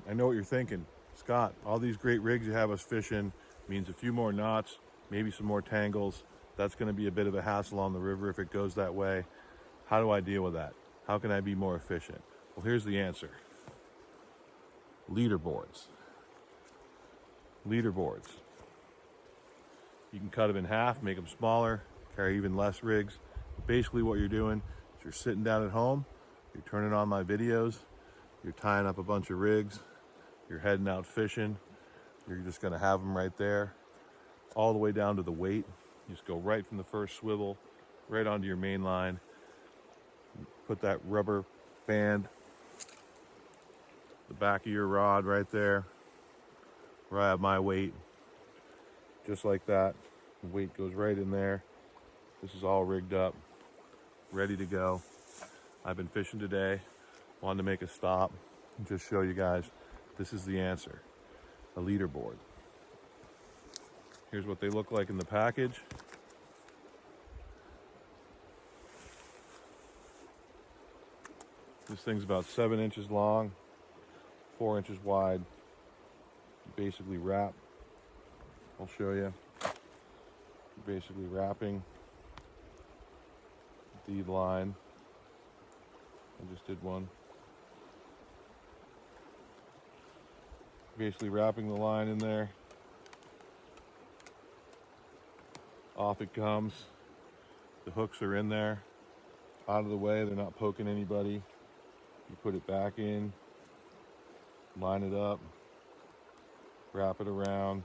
I know what you're thinking. Scott, all these great rigs you have us fishing means a few more knots, maybe some more tangles. That's going to be a bit of a hassle on the river if it goes that way. How do I deal with that? How can I be more efficient? Well, here's the answer. Leaderboards. Leaderboards. You can cut them in half, make them smaller, carry even less rigs. Basically what you're doing is you're sitting down at home, you're turning on my videos, you're tying up a bunch of rigs, you're heading out fishing, you're just gonna have them right there, all the way down to the weight. You just go right from the first swivel, right onto your main line, put that rubber band, the back of your rod right there, where I have my weight, just like that. The weight goes right in there. This is all rigged up, ready to go. I've been fishing today, wanted to make a stop and just show you guys this is the answer, a leaderboard. Here's what they look like in the package. This thing's about 7 inches long, 4 inches wide. You basically wrap. I'll show you. You're basically wrapping the line. I just did one. Basically wrapping the line in there. Off it comes. The hooks are in there, out of the way. They're not poking anybody. You put it back in, line it up, wrap it around.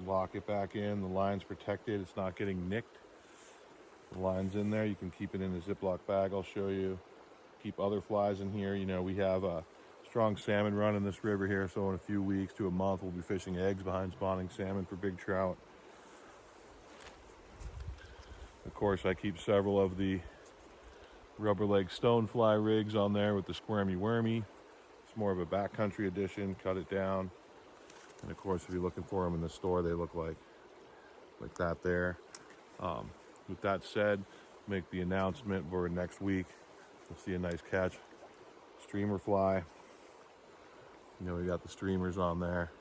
Lock it back in. The line's protected. It's not getting nicked. The line's in there. You can keep it in a Ziploc bag. I'll show you. Keep other flies in here. You know, we have a strong salmon run in this river here, so in a few weeks to a month we'll be fishing eggs behind spawning salmon for big trout. Of course, I keep several of the rubber leg stonefly rigs on there with the squirmy wormy. It's more of a backcountry edition. Cut it down. And of course, if you're looking for them in the store, they look like that there. With that said, make the announcement for next week. You'll see a nice catch. Streamer fly. You know, we got the streamers on there.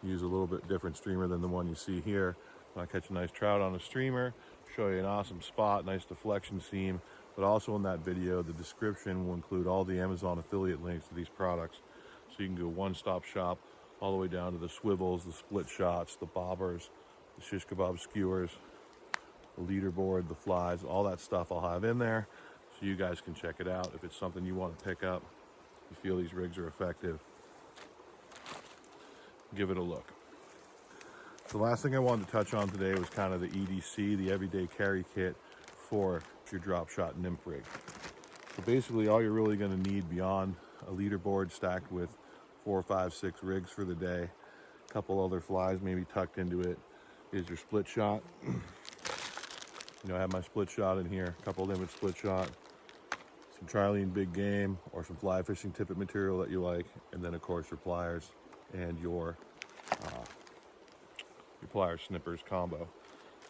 Use a little bit different streamer than the one you see here. When I catch a nice trout on a streamer, show you an awesome spot, nice deflection seam. But also in that video, the description will include all the Amazon affiliate links to these products. So you can go one-stop shop all the way down to the swivels, the split shots, the bobbers, the shish kebab skewers, the leaderboard, the flies, all that stuff I'll have in there so you guys can check it out. If it's something you want to pick up, you feel these rigs are effective, give it a look. The last thing I wanted to touch on today was kind of the EDC, the everyday carry kit for your drop shot nymph rig. So basically all you're really going to need beyond a leaderboard stacked with 4, 5, 6 rigs for the day, a couple other flies maybe tucked into it, is your split shot. You know, I have my split shot in here, a couple limit split shot, some trilene big game, or some fly fishing tippet material that you like, and then of course your pliers and your pliers snippers combo.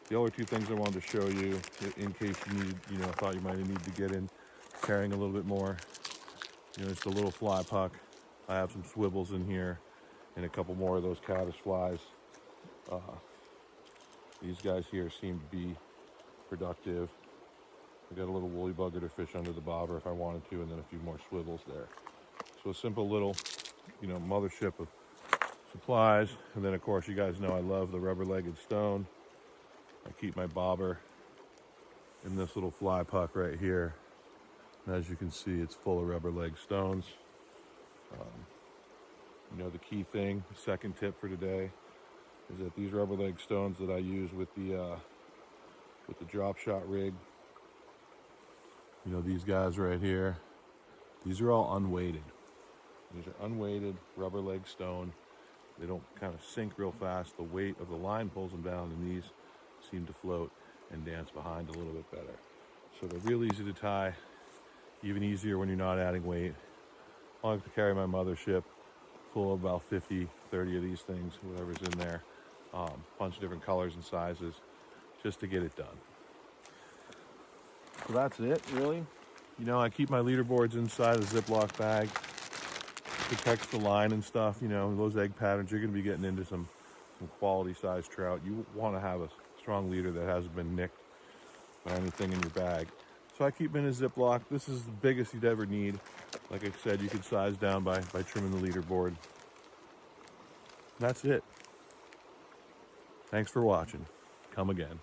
The other two things I wanted to show you, in case you need, you know, thought you might need to get in carrying a little bit more, you know, it's the little fly puck. I have some swivels in here and a couple more of those caddis flies. These guys here seem to be productive. I got a little woolly bugger to fish under the bobber if I wanted to, and then a few more swivels there. So a simple little, you know, mothership of supplies. And then of course you guys know I love the rubber-legged stone. I keep my bobber in this little fly puck right here. And as you can see, it's full of rubber-legged stones. You know, the key thing, second tip for today, is that these rubber leg stones that I use with the drop shot rig, you know, these guys right here, these are all unweighted. These are unweighted rubber leg stone. They don't kind of sink real fast. The weight of the line pulls them down, and these seem to float and dance behind a little bit better. So they're real easy to tie, even easier when you're not adding weight. I like to carry my mothership full of about 50, 30 of these things, whatever's in there. Bunch of different colors and sizes, just to get it done. So that's it, really. You know, I keep my leaderboards inside a Ziploc bag. Protects the line and stuff. You know, those egg patterns, you're going to be getting into some quality size trout. You want to have a strong leader that hasn't been nicked by anything in your bag. So I keep them in a Ziploc. This is the biggest you'd ever need. Like I said, you could size down by trimming the leaderboard. That's it. Thanks for watching. Come again.